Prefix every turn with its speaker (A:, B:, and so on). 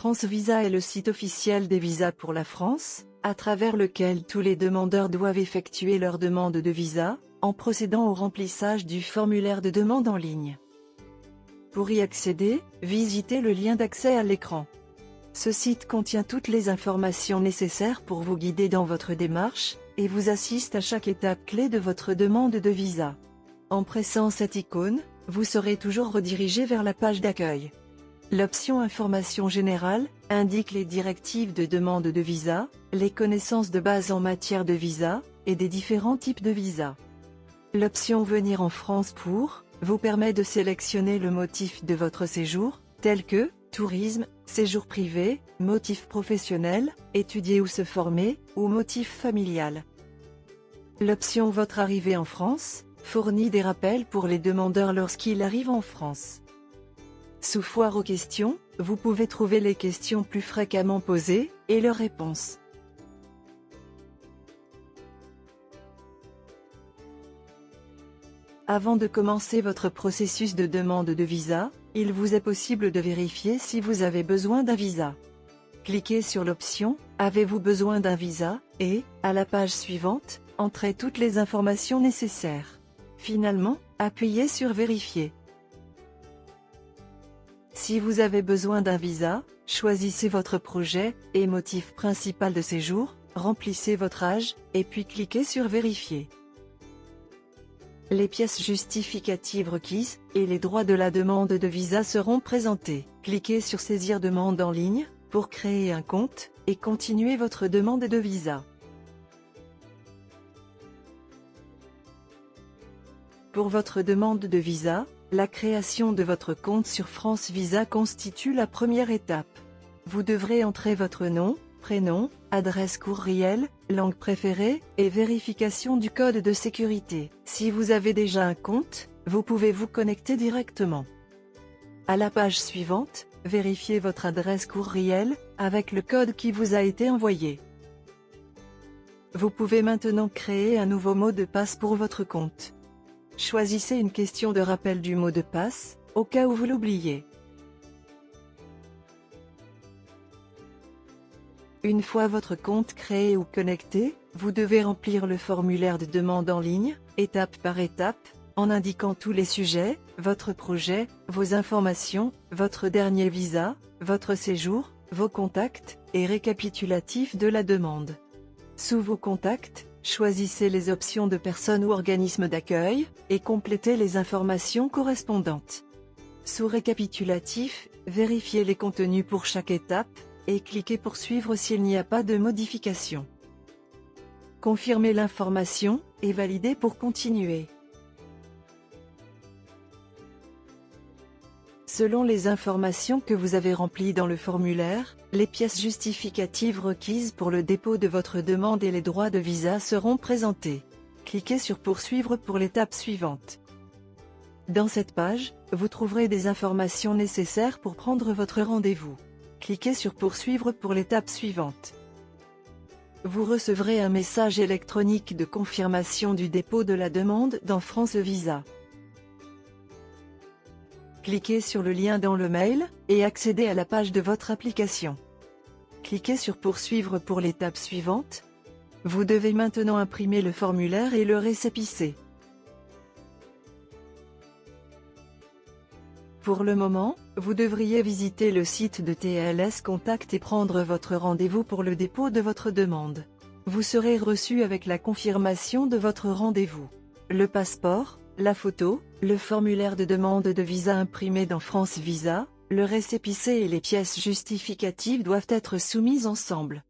A: France Visa est le site officiel des visas pour la France, à travers lequel tous les demandeurs doivent effectuer leur demande de visa, en procédant au remplissage du formulaire de demande en ligne. Pour y accéder, visitez le lien d'accès à l'écran. Ce site contient toutes les informations nécessaires pour vous guider dans votre démarche, et vous assiste à chaque étape clé de votre demande de visa. En pressant cette icône, vous serez toujours redirigé vers la page d'accueil. L'option Information générale indique les directives de demande de visa, les connaissances de base en matière de visa, et des différents types de visa. L'option Venir en France pour vous permet de sélectionner le motif de votre séjour, tel que tourisme, séjour privé, motif professionnel, étudier ou se former, ou motif familial. L'option Votre arrivée en France fournit des rappels pour les demandeurs lorsqu'ils arrivent en France. Sous Foire aux questions, vous pouvez trouver les questions plus fréquemment posées, et leurs réponses. Avant de commencer votre processus de demande de visa, il vous est possible de vérifier si vous avez besoin d'un visa. Cliquez sur l'option « Avez-vous besoin d'un visa ?» et, à la page suivante, entrez toutes les informations nécessaires. Finalement, appuyez sur « Vérifier ». Si vous avez besoin d'un visa, choisissez votre projet et motif principal de séjour, remplissez votre âge, et puis cliquez sur « Vérifier ». Les pièces justificatives requises et les droits de la demande de visa seront présentés. Cliquez sur Saisir demande en ligne pour créer un compte et continuer votre demande de visa. Pour votre demande de visa, la création de votre compte sur France Visa constitue la première étape. Vous devrez entrer votre nom, prénom, adresse courriel, langue préférée, et vérification du code de sécurité. Si vous avez déjà un compte, vous pouvez vous connecter directement. À la page suivante, vérifiez votre adresse courriel, avec le code qui vous a été envoyé. Vous pouvez maintenant créer un nouveau mot de passe pour votre compte. Choisissez une question de rappel du mot de passe, au cas où vous l'oubliez. Une fois votre compte créé ou connecté, vous devez remplir le formulaire de demande en ligne, étape par étape, en indiquant tous les sujets, votre projet, vos informations, votre dernier visa, votre séjour, vos contacts, et récapitulatif de la demande. Sous vos contacts, choisissez les options de personnes ou organismes d'accueil, et complétez les informations correspondantes. Sous récapitulatif, vérifiez les contenus pour chaque étape, et cliquez Poursuivre s'il n'y a pas de modification. Confirmez l'information, et validez pour continuer. Selon les informations que vous avez remplies dans le formulaire, les pièces justificatives requises pour le dépôt de votre demande et les droits de visa seront présentés. Cliquez sur Poursuivre pour l'étape suivante. Dans cette page, vous trouverez des informations nécessaires pour prendre votre rendez-vous. Cliquez sur Poursuivre pour l'étape suivante. Vous recevrez un message électronique de confirmation du dépôt de la demande dans France Visa. Cliquez sur le lien dans le mail, et accédez à la page de votre application. Cliquez sur Poursuivre pour l'étape suivante. Vous devez maintenant imprimer le formulaire et le récépissé. Pour le moment, vous devriez visiter le site de TLS Contact et prendre votre rendez-vous pour le dépôt de votre demande. Vous serez reçu avec la confirmation de votre rendez-vous. Le passeport, la photo, le formulaire de demande de visa imprimé dans France Visa, le récépissé et les pièces justificatives doivent être soumises ensemble.